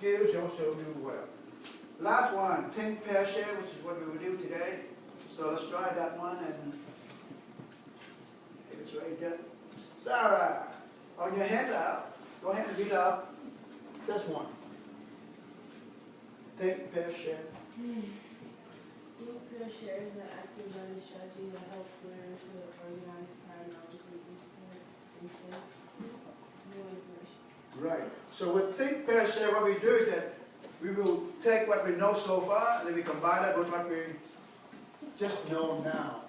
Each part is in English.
skills, you also do well. Last one, think, pair, share, which is what we will do today. So let's try that one, and if it's ready, done. Sarah, on your hand out, go ahead and read out this one. Think, pair, share. Think, pair, share is an active learning strategy that helps learners to organize, plan, knowledge, and think new information. Right. So with think, pair, share, what we do is that we will take what we know so far, and then we combine it with what we just know now.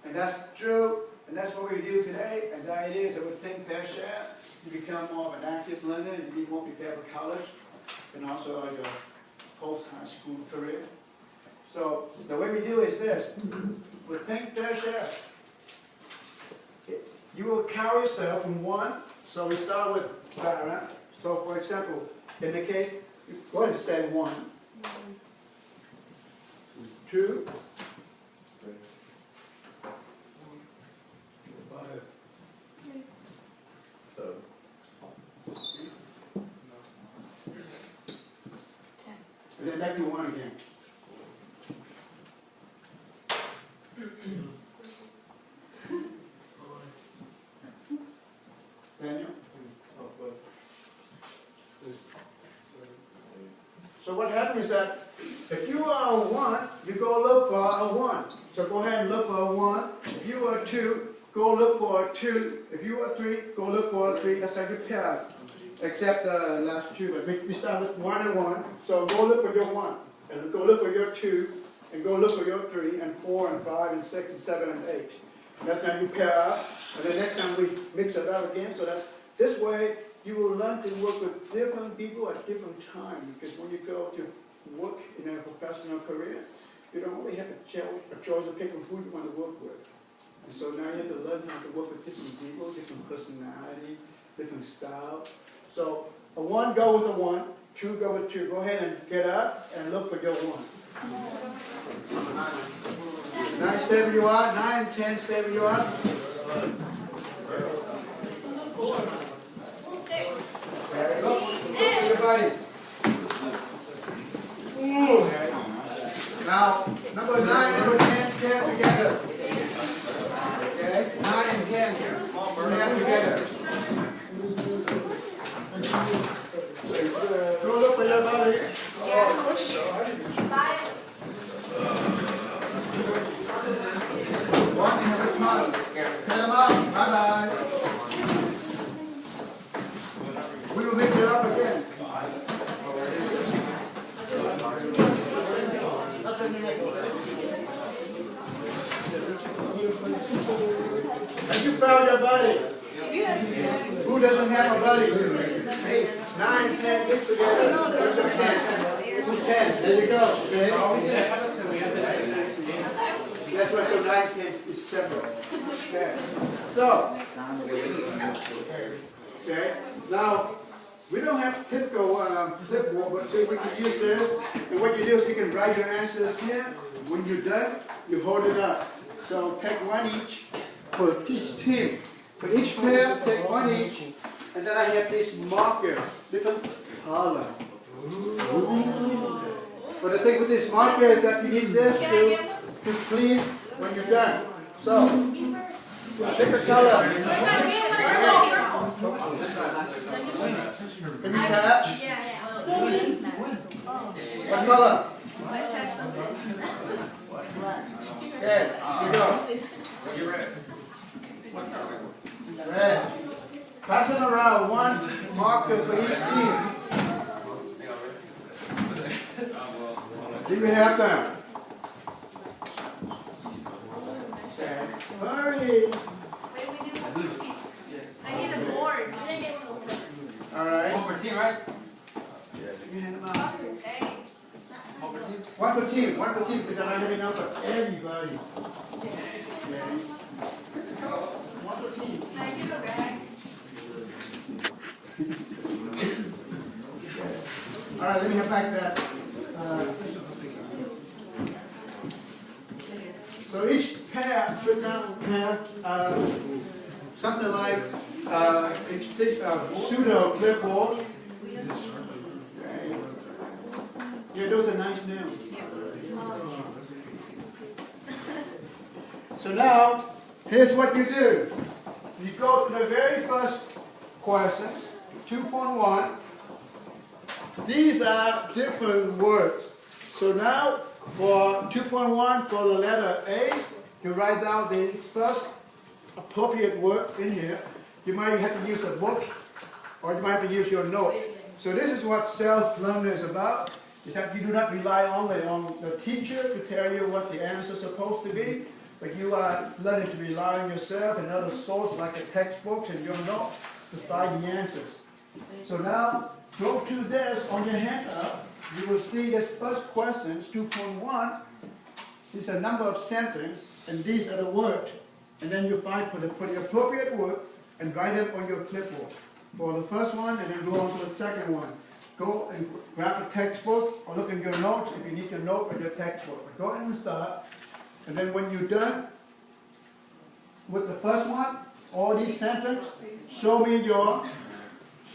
And that's true, and that's what we do today. And the idea is that with think, pair, share, you become more of an active learner, and you be more prepared for college, and also your post-high school career. So the way we do is this. With think, pair, share, you will count yourself from 1. So we start with Sarah. So for example, in the case, you go ahead and say 1, 2, 3, 4, 5, 7, 10. And then back to 1 again. Daniel? So what happens is that if you are a 1, you go look for a 1. So go ahead and look for a 1. If you are 2, go look for a 2. If you are 3, go look for a 3. That's how you pair. Except the last 2. But we start with 1 and 1. So go look for your 1. And go look for your 2. And go look for your 3 and 4 and 5 and 6 and 7 and 8. And that's how you pair up. And then next time we mix it up again, so that this way you will learn to work with different people at different times. Because when you go to work in a professional career, you don't really have a choice of picking who you want to work with. And so now you have to learn how to work with different people, different personality, different style. So a 1, go with a 1. 2, go with 2. Go ahead and get up and look for your 1. 9, stay where you are. 9, 10, stay where you are. Very good. Look at your body. Okay. Now, number 9, number 10, 10 together. Okay? 9 and 10. 10 together. Go look for your body. Get them out. Bye-bye. We will mix it up again. Have you found your buddy? Who doesn't have a buddy? 9, 10, mix together. 10. 10. There you go. Okay? That's why so 9, 10 is separate. Okay. So, okay. Now, we don't have typical clipboard, but so we can use this. And what you do is you can write your answers here. When you're done, you hold it up. So take 1 each for each team. For each pair, take 1 each. And then I have these markers, different color. But the thing with this marker is that you need this to clean when you're done. So, pick a color. Can you catch? What color? Okay, here you go. Red. Pass it around, 1 marker for each team. Do you have them? Okay. Hurry. I need a board. All right. 1 for team, right? You hand them out. 1 for team. 1 for team, 1 for team, because I don't have enough for everybody. Okay. 1 for team. Can I give a bag? All right, let me have back that. So each pair should now have something like pseudo clipboard. Okay. Yeah, those are nice nails. So now, here's what you do. You go to the very first questions, 2.1. These are different words. So now, for 2.1, for the letter A, you write down the first appropriate word in here. You might have to use a book, or you might have to use your note. So this is what self-learning is about, is that you do not rely only on the teacher to tell you what the answer is supposed to be, but you are learning to rely on yourself and other sources like the textbooks and your notes to find the answers. So now, go to this on your hand up. You will see this first question, 2.1. This is a number of sentences, and these are the words. And then you find for the appropriate word and write them on your clipboard. For the first one, and then go on to the second one. Go and grab a textbook or look in your notes if you need your note or your textbook. But go ahead and start. And then when you're done with the first one, all these sentences, show me your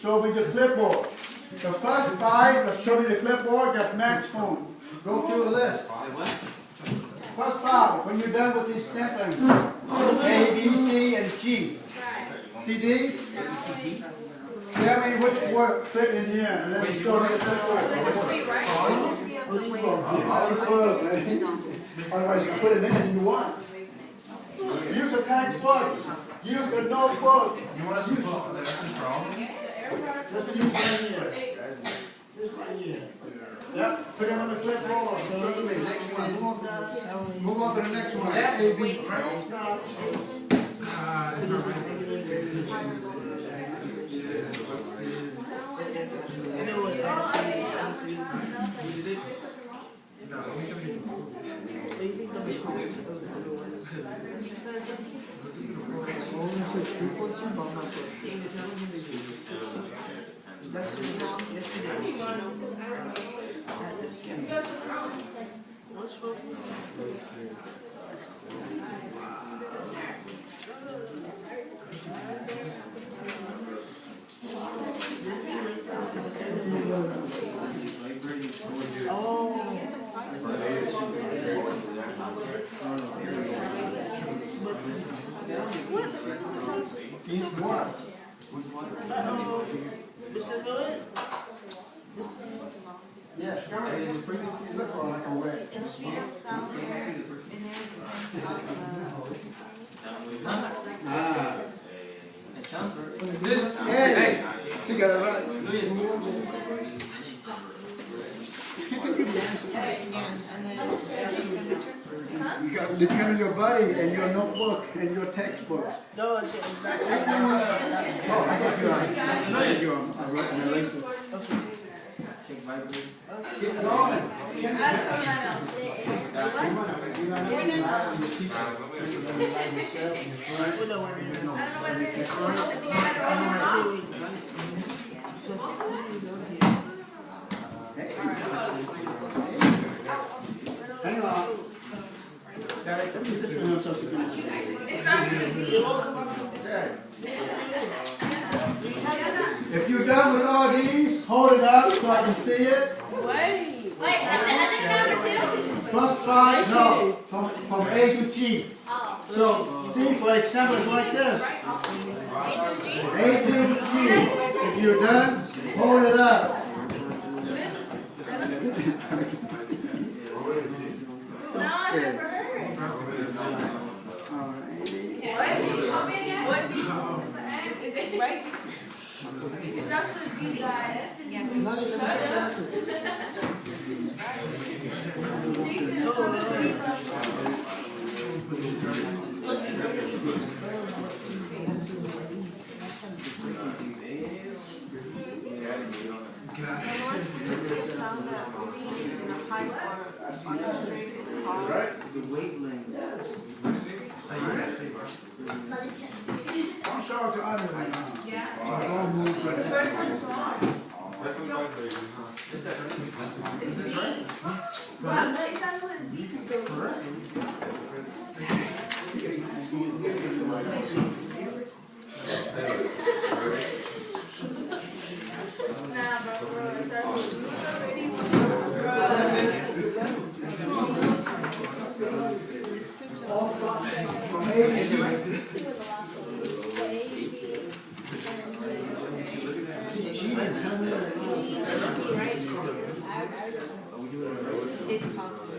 clipboard. The first 5, show me the clipboard, that's max phone. Go through the list. First 5, when you're done with these sentences, A, B, C, and G. See these? Tell me which word fit in here, and then show me the clipboard. Otherwise you put it in and you want. Use a textbook. Use a notebook. You want us to put the lessons wrong? Let's use right here. This right here. Yep, put them on the clipboard. So look at me. Next one. Move on to the next one. A, B. That's yesterday. What's wrong? Mr. Good? Yes, come on. Look like a way. The speed of sound in there depends on It sounds right. Hey, she got it right. You got to depend on your body and your notebook and your textbooks. No, it's not. Oh, I got you right. I got you on. I wrote an eraser. Keep going. Hang on. If you're done with all these, hold it up so I can see it. Wait. Wait, I think number 2? First 5, no, from A to G. So, see, for example, it's like this. A to G. If you're done, hold it up. No, I never heard. Right? It starts with a B, guys. The wavelength. I'll show it to others right now. Yeah. So I'll move to The that. first one's wrong. Is this right? Wow, no, it sounded like a D could go first. Nah, bro, it's already Right. It's conflict.